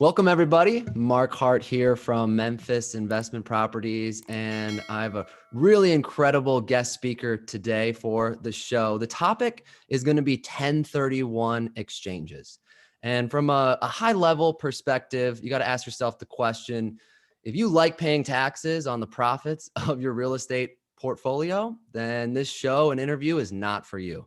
Welcome, everybody. Mark Hart here from Memphis Investment Properties, and I have a really incredible guest speaker today for the show. The topic is going to be 1031 exchanges. And from a high level perspective, you got to ask yourself the question, if you like paying taxes on the profits of your real estate portfolio, then this show and interview is not for you.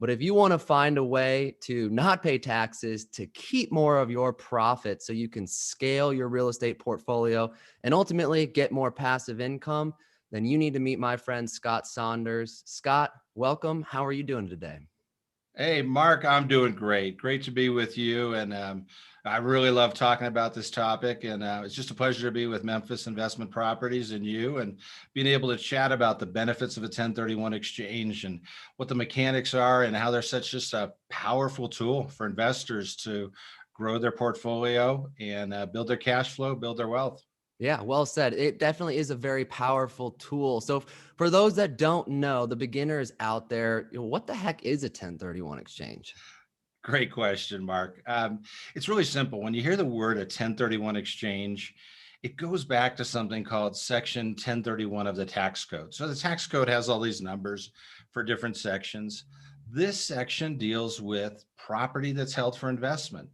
But if you want to find a way to not pay taxes, to keep more of your profit so you can scale your real estate portfolio and ultimately get more passive income, then you need to meet my friend Scott Saunders. Scott, welcome. How are you doing today? Hey, Mark, I'm doing great. Great to be with you. And I really love talking about this topic. And it's just a pleasure to be with Memphis Investment Properties and you, and being able to chat about the benefits of a 1031 exchange and what the mechanics are and how they're such just a powerful tool for investors to grow their portfolio and build their cash flow, build their wealth. Yeah, well said. It definitely is a very powerful tool. So for those that don't know, the beginners out there, what the heck is a 1031 exchange? Great question, Mark. It's really simple. When you hear the word a 1031 exchange, it goes back to something called Section 1031 of the tax code. So the tax code has all these numbers for different sections. This section deals with property that's held for investment.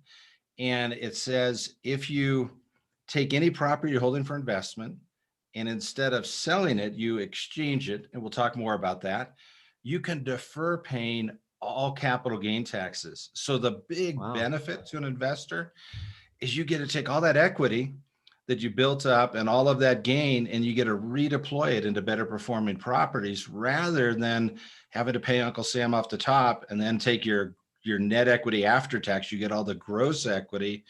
And it says if you take any property you're holding for investment and instead of selling it, you exchange it, and we'll talk more about that, you can defer paying all capital gain taxes. So the big Wow. benefit to an investor is you get to take all that equity that you built up and all of that gain, and you get to redeploy it into better performing properties rather than having to pay Uncle Sam off the top and then take your net equity after tax. You get all the gross equity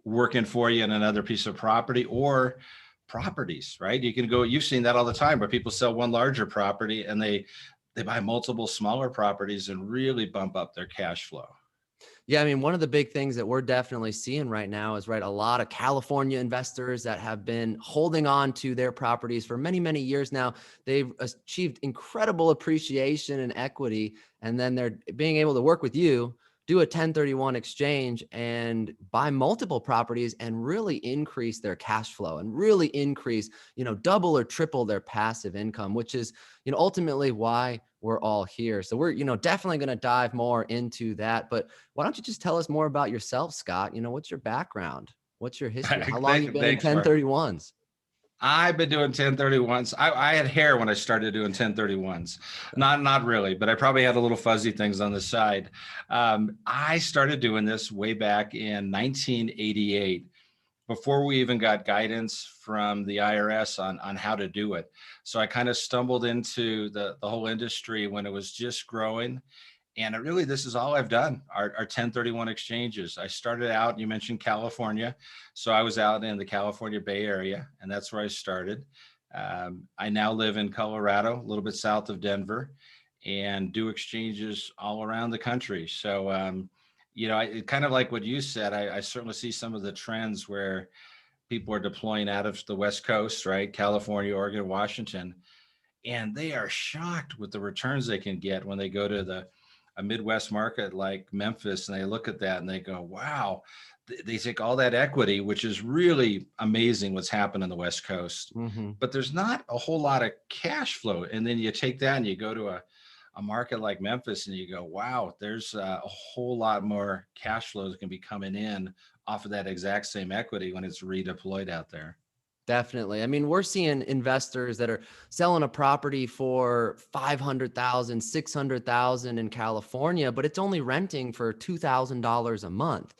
working for you in another piece of property or properties, right? You can go, you've seen that all the time where people sell one larger property and they buy multiple smaller properties and really bump up their cash flow. Yeah, I mean, one of the big things that we're definitely seeing right now is, right, a lot of California investors that have been holding on to their properties for many, many years now. They've achieved incredible appreciation and equity, and then they're being able to work with you, do a 1031 exchange and buy multiple properties and really increase their cash flow and really increase, double or triple their passive income, which is, ultimately why we're all here. So we're, definitely going to dive more into that. But why don't you just tell us more about yourself, Scott? What's your background? What's your history? How long you been in Thanks, Mark. 1031s? I've been doing 1031s. I had hair when I started doing 1031s. Not really, but I probably had a little fuzzy things on the side. I started doing this way back in 1988, before we even got guidance from the IRS on how to do it. So I kind of stumbled into the whole industry when it was just growing. And really, this is all I've done, our 1031 exchanges. I started out, you mentioned California. So I was out in the California Bay Area, and that's where I started. I now live in Colorado, a little bit south of Denver, and do exchanges all around the country. So, kind of like what you said, I certainly see some of the trends where people are deploying out of the West Coast, right? California, Oregon, Washington, and they are shocked with the returns they can get when they go to a Midwest market like Memphis, and they look at that and they go, wow, they take all that equity, which is really amazing what's happened on the West Coast. Mm-hmm. But there's not a whole lot of cash flow. And then you take that and you go to a market like Memphis and you go, wow, there's a whole lot more cash flows can be coming in off of that exact same equity when it's redeployed out there. Definitely. I mean, we're seeing investors that are selling a property for 500,000, 600,000 in California, but it's only renting for $2,000 a month,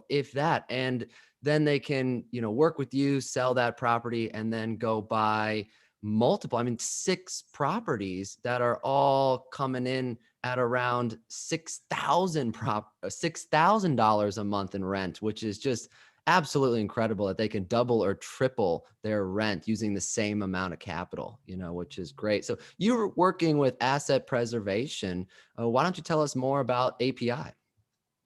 if that. And then they can, work with you, sell that property, and then go buy multiple, 6 properties that are all coming in at around $6,000 a month in rent, which is just absolutely incredible that they can double or triple their rent using the same amount of capital, which is great. So you're working with asset preservation. Why don't you tell us more about API?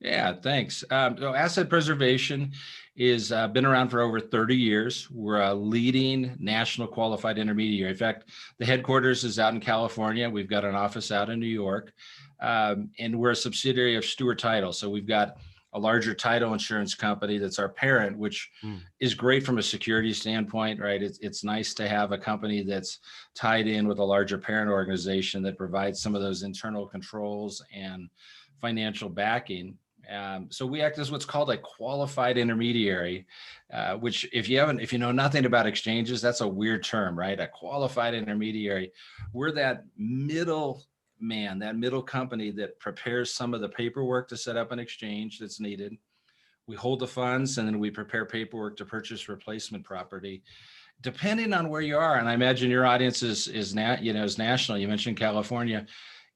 Yeah, thanks. So asset preservation is been around for over 30 years. We're a leading national qualified intermediary. In fact, the headquarters is out in California. We've got an office out in New York, and we're a subsidiary of Stewart Title. So we've got a larger title insurance company that's our parent, which Mm. is great from a security standpoint, right? It's nice to have a company that's tied in with a larger parent organization that provides some of those internal controls and financial backing. So we act as what's called a qualified intermediary, which if you know nothing about exchanges, that's a weird term, right? A qualified intermediary. We're that middle man, that middle company that prepares some of the paperwork to set up an exchange that's needed. We hold the funds, and then we prepare paperwork to purchase replacement property, depending on where you are. And I imagine your audience is national. You mentioned California.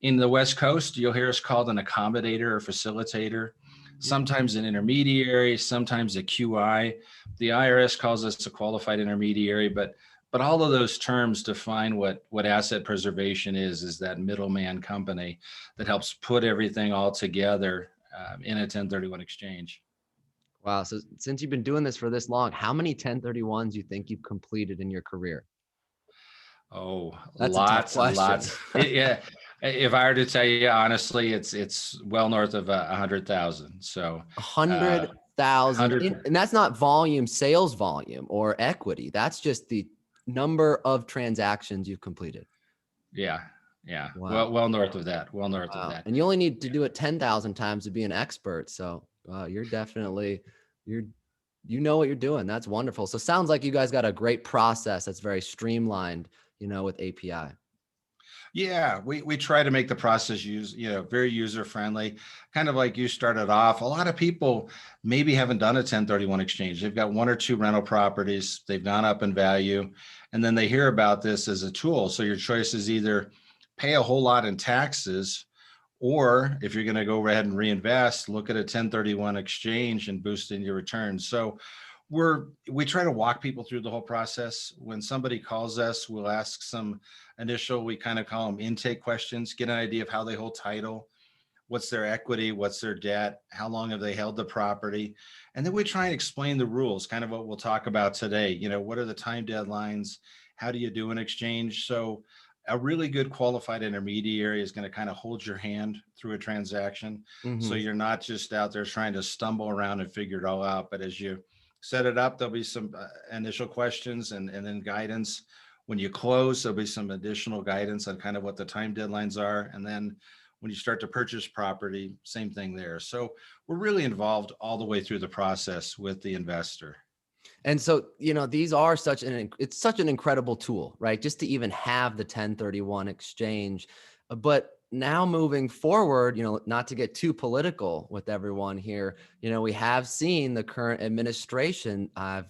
In the West Coast, you'll hear us called an accommodator or facilitator, sometimes an intermediary, sometimes a QI. The IRS calls us a qualified intermediary, but all of those terms define what asset preservation is that middleman company that helps put everything all together in a 1031 exchange. Wow. So since you've been doing this for this long, how many 1031s you think you've completed in your career? Oh, That's a tough lots and question. lots. Yeah. If I were to tell you honestly, it's well north of 100,000. So 100,000. 100. And that's not volume, sales volume or equity. That's just the number of transactions you've completed. Yeah. Yeah. Wow. Well north of that. Well north of that. And you only need to do it 10,000 times to be an expert. So you're definitely, you know what you're doing. That's wonderful. So sounds like you guys got a great process that's very streamlined, with API. Yeah, we try to make the process very user friendly, kind of like you started off. A lot of people maybe haven't done a 1031 exchange. They've got one or two rental properties, they've gone up in value, and then they hear about this as a tool. So your choice is either pay a whole lot in taxes, or if you're going to go ahead and reinvest, look at a 1031 exchange and boosting your returns. So we try to walk people through the whole process. When somebody calls us, we'll ask some initial, we kind of call them intake questions, get an idea of how they hold title, what's their equity, what's their debt, how long have they held the property. And then we try and explain the rules, kind of what we'll talk about today. What are the time deadlines? How do you do an exchange? So a really good qualified intermediary is going to kind of hold your hand through a transaction. So you're not just out there trying to stumble around and figure it all out, but as you set it up, there'll be some initial questions and then guidance. When you close, there'll be some additional guidance on kind of what the time deadlines are. And then when you start to purchase property, same thing there. So we're really involved all the way through the process with the investor. And so, these are it's such an incredible tool, right? Just to even have the 1031 exchange. But now moving forward, not to get too political with everyone here, we have seen the current administration. I've,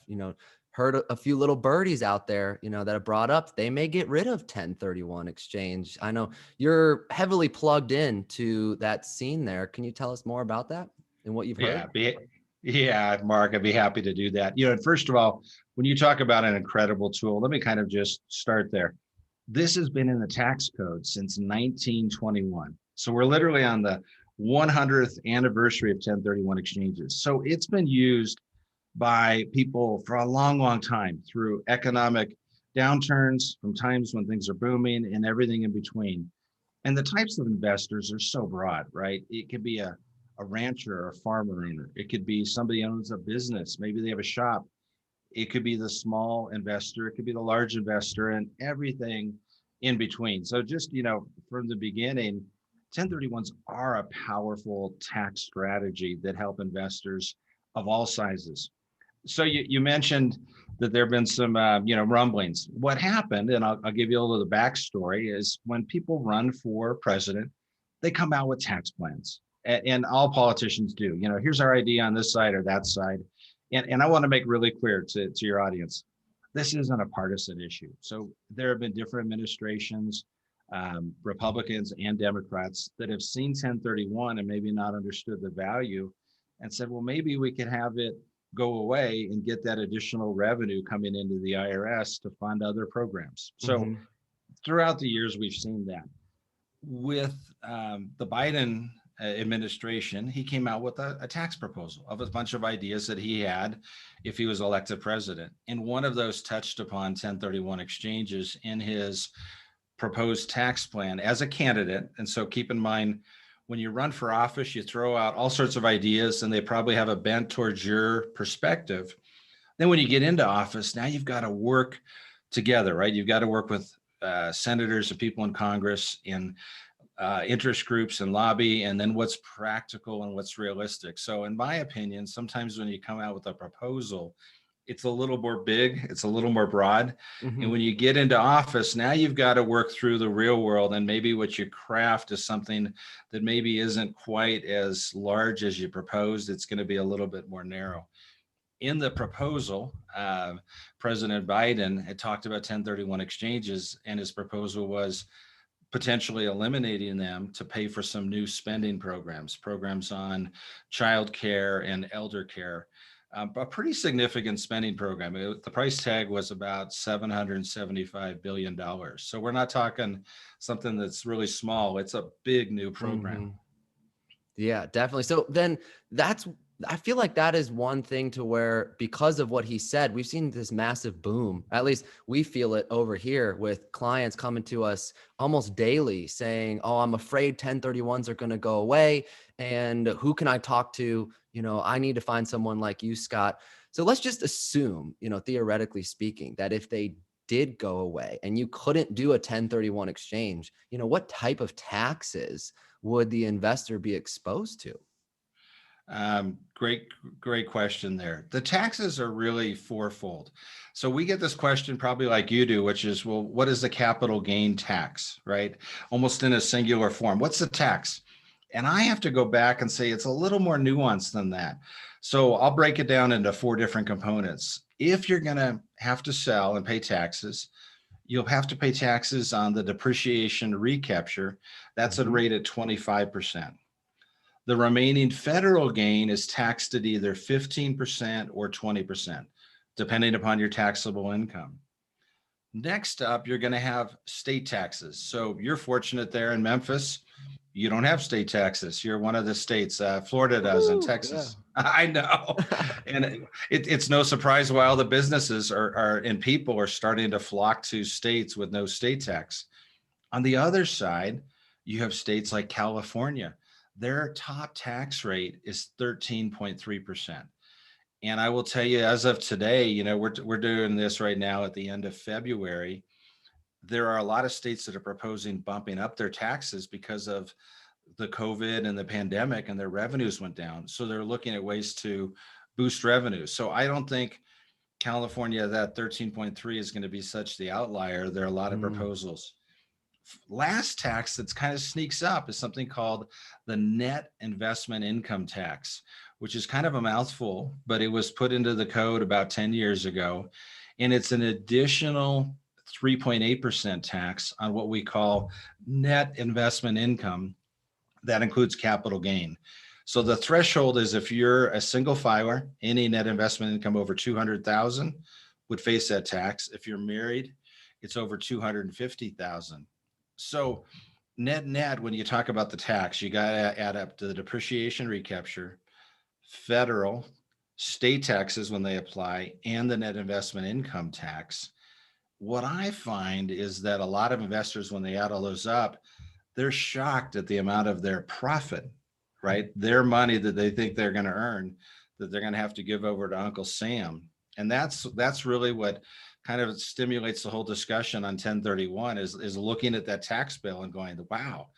heard a few little birdies out there, that have brought up they may get rid of 1031 exchange. I know you're heavily plugged into that scene there. Can you tell us more about that and what you've heard? Yeah, Mark, I'd be happy to do that. First of all, when you talk about an incredible tool, let me kind of just start there. This has been in the tax code since 1921. So we're literally on the 100th anniversary of 1031 exchanges. So it's been used by people for a long, long time through economic downturns, from times when things are booming and everything in between. And the types of investors are so broad, right? It could be a rancher or a farmer owner. It could be somebody who owns a business. Maybe they have a shop. It could be the small investor. It could be the large investor, and everything in between. So just, from the beginning, 1031s are a powerful tax strategy that help investors of all sizes. So you mentioned that there have been some, rumblings. What happened, and I'll give you a little of the backstory, is when people run for president, they come out with tax plans. And all politicians do. Here's our idea on this side or that side. And I want to make really clear to your audience, this isn't a partisan issue. So there have been different administrations, Republicans and Democrats, that have seen 1031 and maybe not understood the value and said, well, maybe we could have it go away and get that additional revenue coming into the IRS to fund other programs. So throughout the years, we've seen that. With the Biden administration, he came out with a tax proposal of a bunch of ideas that he had if he was elected president. And one of those touched upon 1031 exchanges in his proposed tax plan as a candidate. And so keep in mind, when you run for office, you throw out all sorts of ideas and they probably have a bent towards your perspective. Then when you get into office, now you've got to work together, right? You've got to work with senators and people in Congress, in interest groups and lobby, and then what's practical and what's realistic. So in my opinion, sometimes when you come out with a proposal, it's a little more big, it's a little more broad. And when you get into office, now you've got to work through the real world. And maybe what you craft is something that maybe isn't quite as large as you proposed. It's going to be a little bit more narrow. In the proposal, President Biden had talked about 1031 exchanges, and his proposal was potentially eliminating them to pay for some new spending programs on childcare and elder care. A pretty significant spending program. The price tag was about $775 billion. So we're not talking something that's really small. It's a big new program. Yeah, definitely. So then I feel like that is one thing to where, because of what he said, we've seen this massive boom. At least we feel it over here with clients coming to us almost daily saying, oh, I'm afraid 1031s are going to go away. And who can I talk to? I need to find someone like you, Scott. So let's just assume, theoretically speaking, that if they did go away and you couldn't do a 1031 exchange, what type of taxes would the investor be exposed to? Great question there. The taxes are really fourfold. So we get this question probably like you do, which is, well, what is the capital gain tax, right? Almost in a singular form. What's the tax? And I have to go back and say it's a little more nuanced than that. So I'll break it down into 4 different components. If you're going to have to sell and pay taxes, you'll have to pay taxes on the depreciation recapture. That's a rate at 25%. The remaining federal gain is taxed at either 15% or 20%, depending upon your taxable income. Next up, you're going to have state taxes. So you're fortunate there in Memphis. You don't have state taxes. You're one of the states. Florida does, and Texas. Yeah. I know. And it's no surprise why all the businesses and people are starting to flock to states with no state tax. On the other side, you have states like California. Their top tax rate is 13.3%. And I will tell you, as of today, we're doing this right now at the end of February. There are a lot of states that are proposing bumping up their taxes because of the COVID and the pandemic, and their revenues went down. So they're looking at ways to boost revenues. So I don't think California, that 13.3 is going to be such the outlier. There are a lot of proposals. Last tax that's kind of sneaks up is something called the net investment income tax, which is kind of a mouthful, but it was put into the code about 10 years ago. And it's an additional 3.8% tax on what we call net investment income. That includes capital gain. So the threshold is, if you're a single filer, any net investment income over 200,000 would face that tax. If you're married, it's over 250,000. So net, when you talk about the tax, you got to add up to the depreciation recapture, federal, state taxes when they apply, and the net investment income tax. What I find is that a lot of investors, when they add all those up, they're shocked at the amount of their profit, right? Their money that they think they're going to earn, that they're going to have to give over to Uncle Sam. And that's really what kind of stimulates the whole discussion on 1031 is looking at that tax bill and going, wow,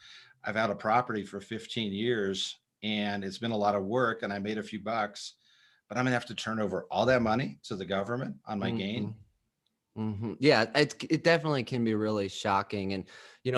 I've had a property for 15 years and it's been a lot of work and I made a few bucks, but I'm going to have to turn over all that money to the government on my gain. Yeah, it definitely can be really shocking. And,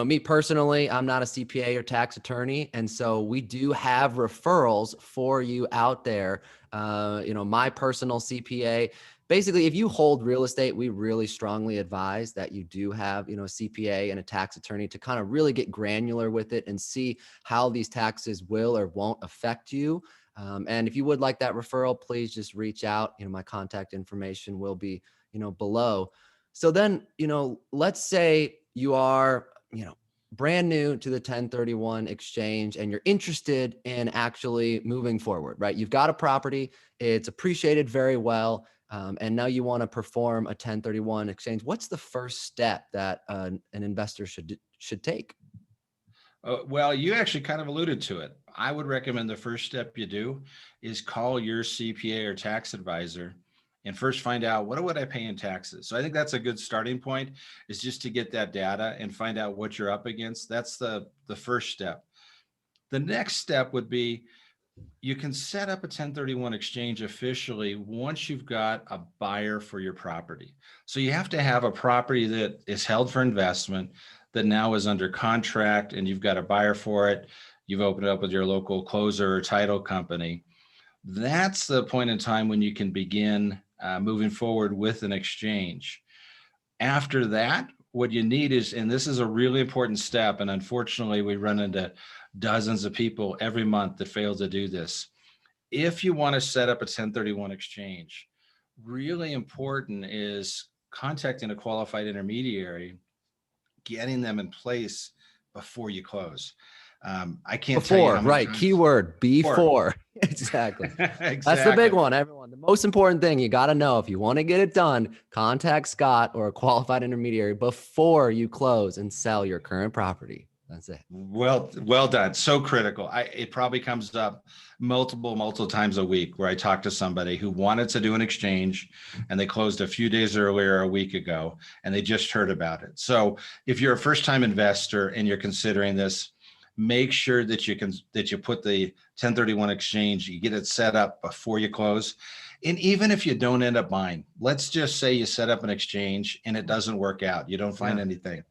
me personally, I'm not a CPA or tax attorney. And so we do have referrals for you out there. My personal CPA, basically, if you hold real estate, we really strongly advise that you do have, a CPA and a tax attorney to kind of really get granular with it and see how these taxes will or won't affect you. And if you would like that referral, please just reach out. My contact information will be, below. So then, let's say you are, brand new to the 1031 exchange and you're interested in actually moving forward, right? You've got a property, it's appreciated very well. And now you want to perform a 1031 exchange. What's the first step that an investor should take? Well, you actually kind of alluded to it. I would recommend the first step you do is call your CPA or tax advisor and first find out what would I pay in taxes. So I think that's a good starting point, is just to get that data and find out what you're up against. That's the first step. The next step would be, you can set up a 1031 exchange officially once you've got a buyer for your property. So you have to have a property that is held for investment, that now is under contract, and you've got a buyer for it. You've opened it up with your local closer or title company. That's the point in time when you can begin moving forward with an exchange. After that, what you need is, and this is a really important step, and unfortunately we run into dozens of people every month that fail to do this. If you want to set up a 1031 exchange, really important is contacting a qualified intermediary, getting them in place before you close. I can't tell you how many right? times. Keyword before. Exactly. Exactly. That's the big one, everyone. The most important thing you got to know, if you want to get it done, contact Scott or a qualified intermediary before you close and sell your current property. That's it. Well done. So critical. It probably comes up multiple times a week where I talk to somebody who wanted to do an exchange and they closed a few days earlier, a week ago, and they just heard about it. So if you're a first-time investor and you're considering this, make sure that you put the 1031 exchange, you get it set up before you close. And even if you don't end up buying, let's just say you set up an exchange and it doesn't work out, you don't find anything.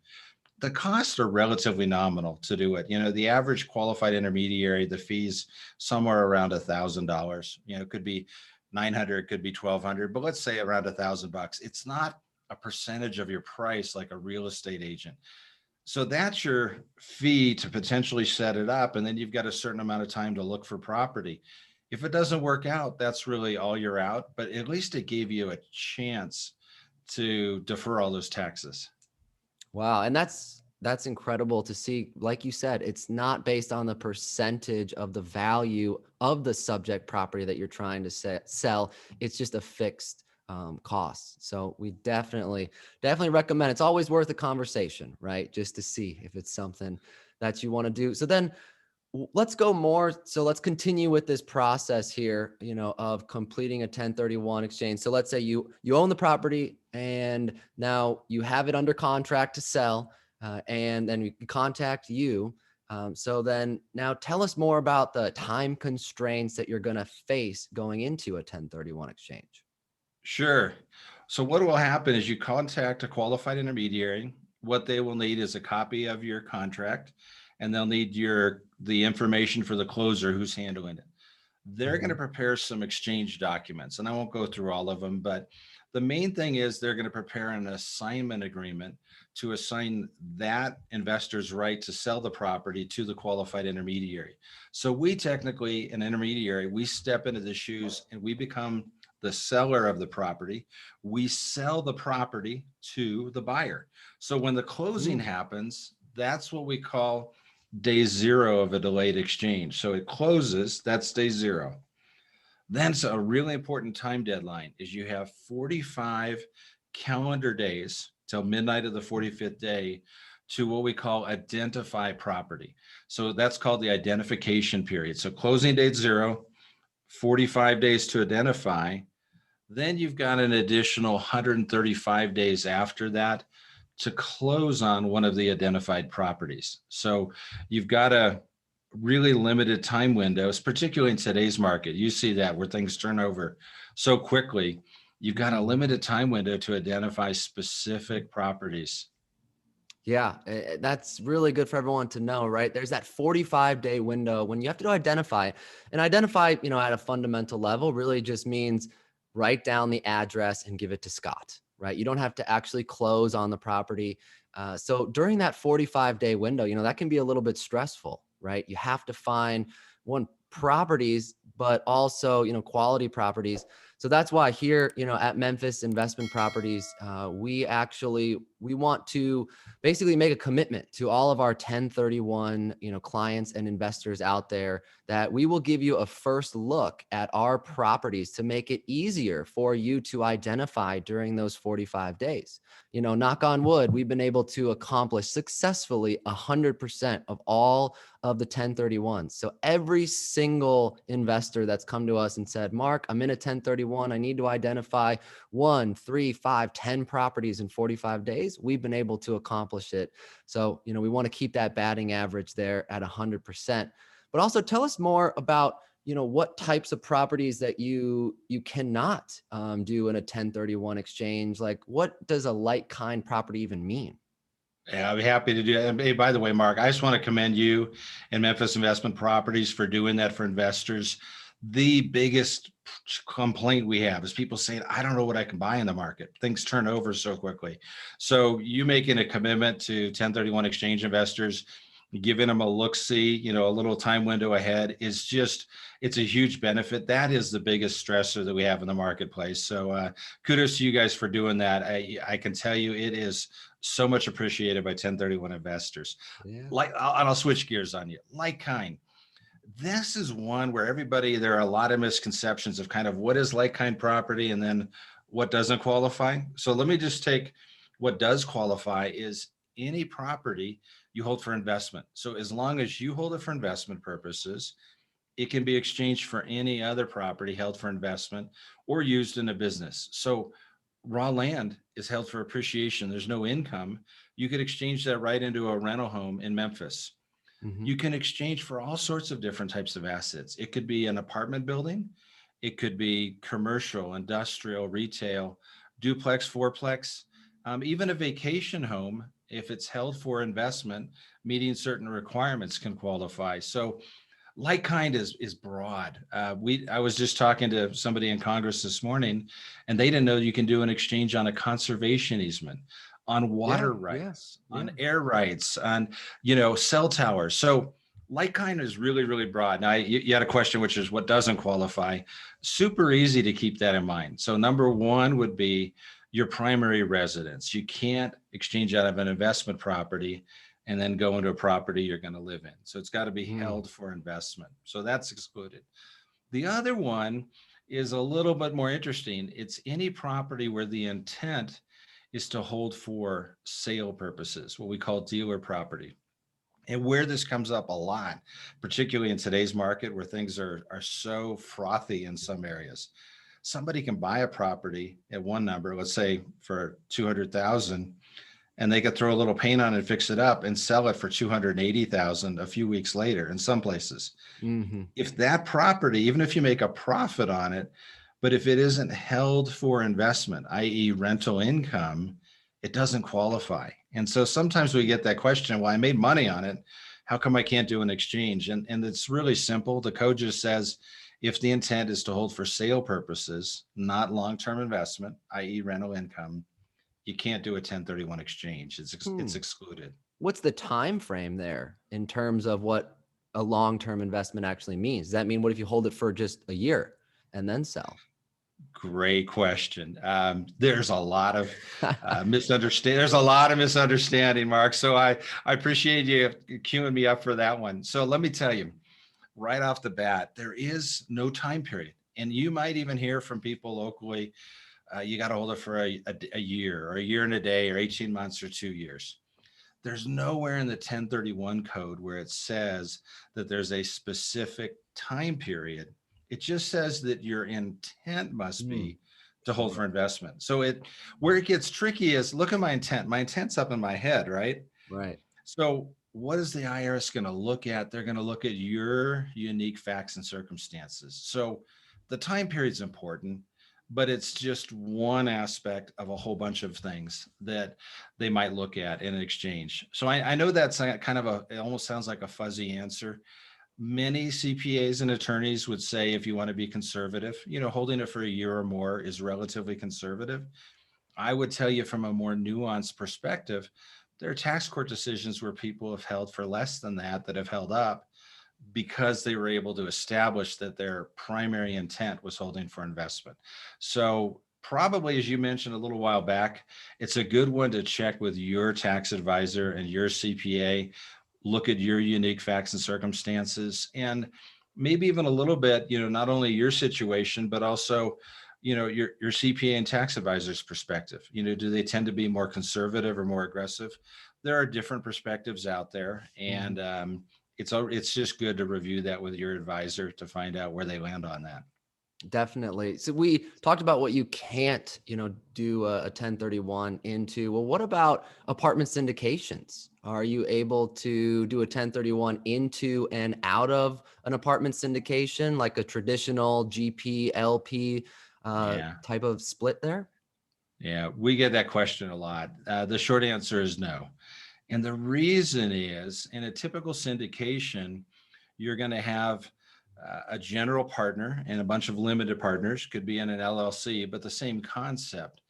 The costs are relatively nominal to do it. The average qualified intermediary, the fees somewhere around $1,000. It could be 900, it could be 1,200, but let's say around $1,000. It's not a percentage of your price like a real estate agent. So that's your fee to potentially set it up. And then you've got a certain amount of time to look for property. If it doesn't work out, that's really all you're out. But at least it gave you a chance to defer all those taxes. Wow. And that's incredible to see. Like you said, it's not based on the percentage of the value of the subject property that you're trying to sell. It's just a fixed costs. So we definitely recommend. It's always worth a conversation, right? Just to see if it's something that you want to do. So then let's go more. So let's continue with this process here, of completing a 1031 exchange. So let's say you own the property and now you have it under contract to sell, and then we contact you. So then now tell us more about the time constraints that you're going to face going into a 1031 exchange. Sure. So what will happen is you contact a qualified intermediary. What they will need is a copy of your contract, and they'll need the information for the closer who's handling it. They're going to prepare some exchange documents, and I won't go through all of them, but the main thing is they're going to prepare an assignment agreement to assign that investor's right to sell the property to the qualified intermediary. So we technically, an intermediary, we step into the shoes and we become the seller of the property. We sell the property to the buyer. So when the closing happens, that's what we call day zero of a delayed exchange. So it closes, that's day zero. Then it's a really important time deadline is you have 45 calendar days till midnight of the 45th day to what we call identify property. So that's called the identification period. So closing date 0, 45 days to identify. Then you've got an additional 135 days after that to close on one of the identified properties. So you've got a really limited time windows, particularly in today's market. You see that where things turn over so quickly. You've got a limited time window to identify specific properties. Yeah, that's really good for everyone to know, right? There's that 45-day window when you have to identify. And identify, at a fundamental level really just means write down the address and give it to Scott, right? You don't have to actually close on the property. So during that 45-day window, that can be a little bit stressful, right? You have to find one properties, but also, quality properties. So that's why here, at Memphis Investment Properties, we want to basically make a commitment to all of our 1031, clients and investors out there, that we will give you a first look at our properties to make it easier for you to identify during those 45 days. Knock on wood, we've been able to accomplish successfully 100% of all of the 1031s. So every single investor that's come to us and said, Mark, I'm in a 1031, I need to identify 1, 3, 5, 10 properties in 45 days, we've been able to accomplish it. So, we want to keep that batting average there at 100%. But also tell us more about, what types of properties that you cannot do in a 1031 exchange. Like, what does a like kind property even mean? Yeah, I'd be happy to do that. And hey, by the way, Mark, I just want to commend you and Memphis Investment Properties for doing that for investors. The biggest complaint we have is people saying, I don't know what I can buy in the market. Things turn over so quickly. So you making a commitment to 1031 exchange investors, giving them a look-see, a little time window ahead is just, it's a huge benefit. That is the biggest stressor that we have in the marketplace. So kudos to you guys for doing that. I can tell you it is so much appreciated by 1031 investors. Yeah. I'll switch gears on you. Like kind. This is one where there are a lot of misconceptions of kind of what is like kind property and then what doesn't qualify. So let me just take what does qualify is any property you hold for investment. So as long as you hold it for investment purposes, it can be exchanged for any other property held for investment or used in a business. So raw land is held for appreciation. There's no income. You could exchange that right into a rental home in Memphis. Mm-hmm. You can exchange for all sorts of different types of assets. It could be an apartment building. It could be commercial, industrial, retail, duplex, fourplex, even a vacation home, if it's held for investment, meeting certain requirements can qualify. So like kind is broad. I was just talking to somebody in Congress this morning, and they didn't know you can do an exchange on a conservation easement, on water rights, on air rights, on cell towers. So like kind is really, really broad. Now you had a question, which is what doesn't qualify. Super easy to keep that in mind. So number one would be your primary residence. You can't exchange out of an investment property and then go into a property you're going to live in. So it's got to be held for investment. So that's excluded. The other one is a little bit more interesting. It's any property where the intent is to hold for sale purposes, what we call dealer property. And where this comes up a lot, particularly in today's market where things are so frothy in some areas. Somebody can buy a property at one number, let's say for 200,000, and they could throw a little paint on it and fix it up and sell it for 280,000 a few weeks later in some places. Mm-hmm. If that property, even if you make a profit on it, but if it isn't held for investment, i.e. rental income, it doesn't qualify. And so sometimes we get that question, well, I made money on it. How come I can't do an exchange? And it's really simple. The code just says, if the intent is to hold for sale purposes, not long-term investment, i.e. rental income, you can't do a 1031 exchange. It's excluded. What's the time frame there in terms of what a long-term investment actually means? Does that mean, what if you hold it for just a year and then sell? Great question. There's a lot of misunderstanding. There's a lot of misunderstanding, Mark. So I appreciate you queuing me up for that one. So let me tell you right off the bat, there is no time period. And you might even hear from people locally, you got to hold it for a year or a year and a day or 18 months or 2 years. There's nowhere in the 1031 code where it says that there's a specific time period. It just says that your intent must be to hold for investment. So where it gets tricky is, look at my intent. My intent's up in my head, right? Right. So what is the IRS going to look at? They're going to look at your unique facts and circumstances. So the time period is important, but it's just one aspect of a whole bunch of things that they might look at in an exchange. So I know that's kind of it almost sounds like a fuzzy answer. Many CPAs and attorneys would say, if you want to be conservative, holding it for a year or more is relatively conservative. I would tell you from a more nuanced perspective, there are tax court decisions where people have held for less than that have held up. because they were able to establish that their primary intent was holding for investment. So probably, as you mentioned a little while back, it's a good one to check with your tax advisor and your CPA, look at your unique facts and circumstances, and maybe even a little bit, not only your situation, but also, your CPA and tax advisor's perspective. Do they tend to be more conservative or more aggressive? There are different perspectives out there, and it's just good to review that with your advisor to find out where they land on that. Definitely. So we talked about what you can't, do a 1031 into. Well, what about apartment syndications? Are you able to do a 1031 into and out of an apartment syndication, like a traditional GP, LP Yeah. type of split there? Yeah. We get that question a lot. The short answer is no. And the reason is, in a typical syndication, you're going to have a general partner and a bunch of limited partners, could be in an LLC, but the same concept.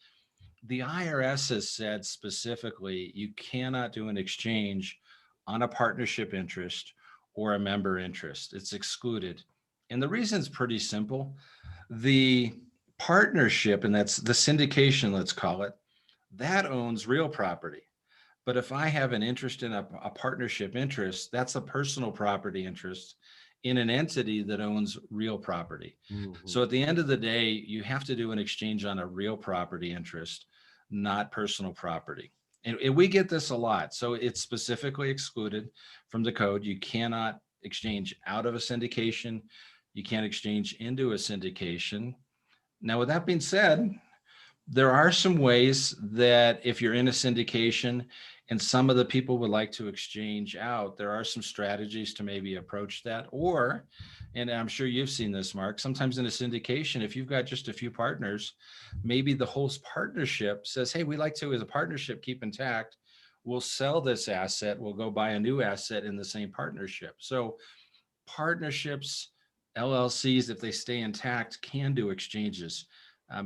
The IRS has said specifically you cannot do an exchange on a partnership interest or a member interest. It's excluded. And the reason is pretty simple. The partnership, and that's the syndication, let's call it, that owns real property. But if I have an interest in a partnership interest, that's a personal property interest in an entity that owns real property. Mhm. So at the end of the day, you have to do an exchange on a real property interest, not personal property. And we get this a lot. So it's specifically excluded from the code. You cannot exchange out of a syndication. You can't exchange into a syndication. Now, with that being said, there are some ways that if you're in a syndication and some of the people would like to exchange out, there are some strategies to maybe approach that. Or, and I'm sure you've seen this, Mark, sometimes in a syndication, if you've got just a few partners, maybe the whole partnership says, hey, we like to, as a partnership, keep intact. We'll sell this asset. We'll go buy a new asset in the same partnership. So partnerships, LLCs, if they stay intact, can do exchanges.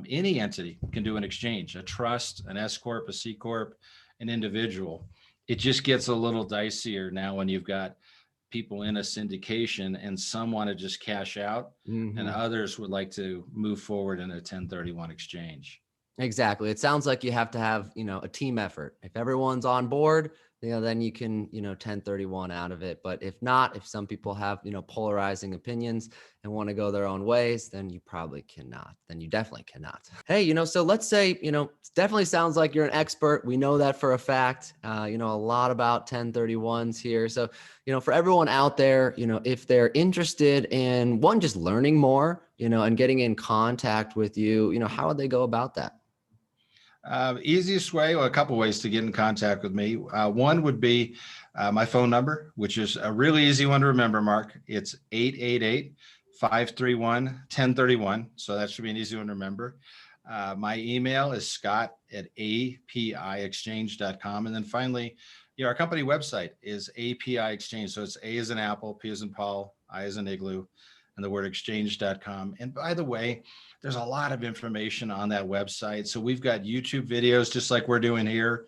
Any entity can do an exchange, a trust, an S Corp, a C Corp, an individual. It just gets a little dicier now when you've got people in a syndication and some want to just cash out and Mhm. others would like to move forward in a 1031 exchange. Exactly. It sounds like you have to have, a team effort. If everyone's on board, then you can, 1031 out of it. But if not, if some people have, polarizing opinions and want to go their own ways, then you probably cannot. Then you definitely cannot. Hey, so let's say, it definitely sounds like you're an expert. We know that for a fact. A lot about 1031s here. So, for everyone out there, if they're interested in one, just learning more, and getting in contact with you, how would they go about that? Easiest way, well, a couple ways to get in contact with me. One would be my phone number, which is a really easy one to remember, Mark. It's 888-531-1031. So that should be an easy one to remember. My email is scott@apiexchange.com. And then finally, our company website is API Exchange. So it's A as in Apple, P as in Paul, I as in Igloo, and the word exchange.com. And by the way, there's a lot of information on that website. So we've got YouTube videos, just like we're doing here.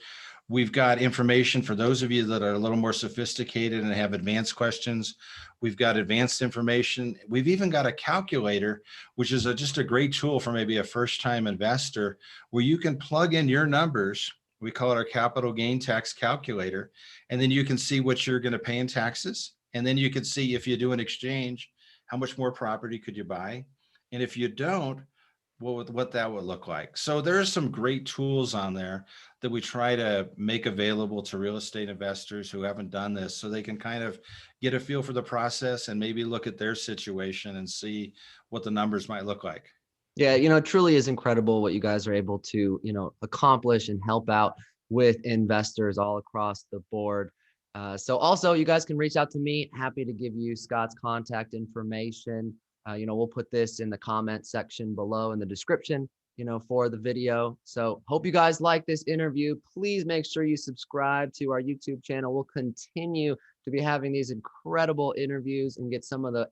We've got information for those of you that are a little more sophisticated and have advanced questions. We've got advanced information. We've even got a calculator, which is just a great tool for maybe a first-time investor, where you can plug in your numbers. We call it our capital gain tax calculator. And then you can see what you're going to pay in taxes. And then you can see, if you do an exchange, how much more property could you buy? And if you don't, what that would look like. So there's some great tools on there that we try to make available to real estate investors who haven't done this, so they can kind of get a feel for the process and maybe look at their situation and see what the numbers might look like. Yeah, it truly is incredible what you guys are able to, accomplish and help out with investors all across the board. So also, you guys can reach out to me. Happy to give you Scott's contact information. We'll put this in the comment section below in the description, for the video. So hope you guys like this interview. Please make sure you subscribe to our YouTube channel. We'll continue to be having these incredible interviews and get some of the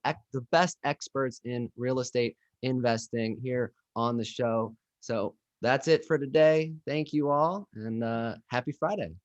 best experts in real estate investing here on the show. So that's it for today. Thank you all, and happy Friday.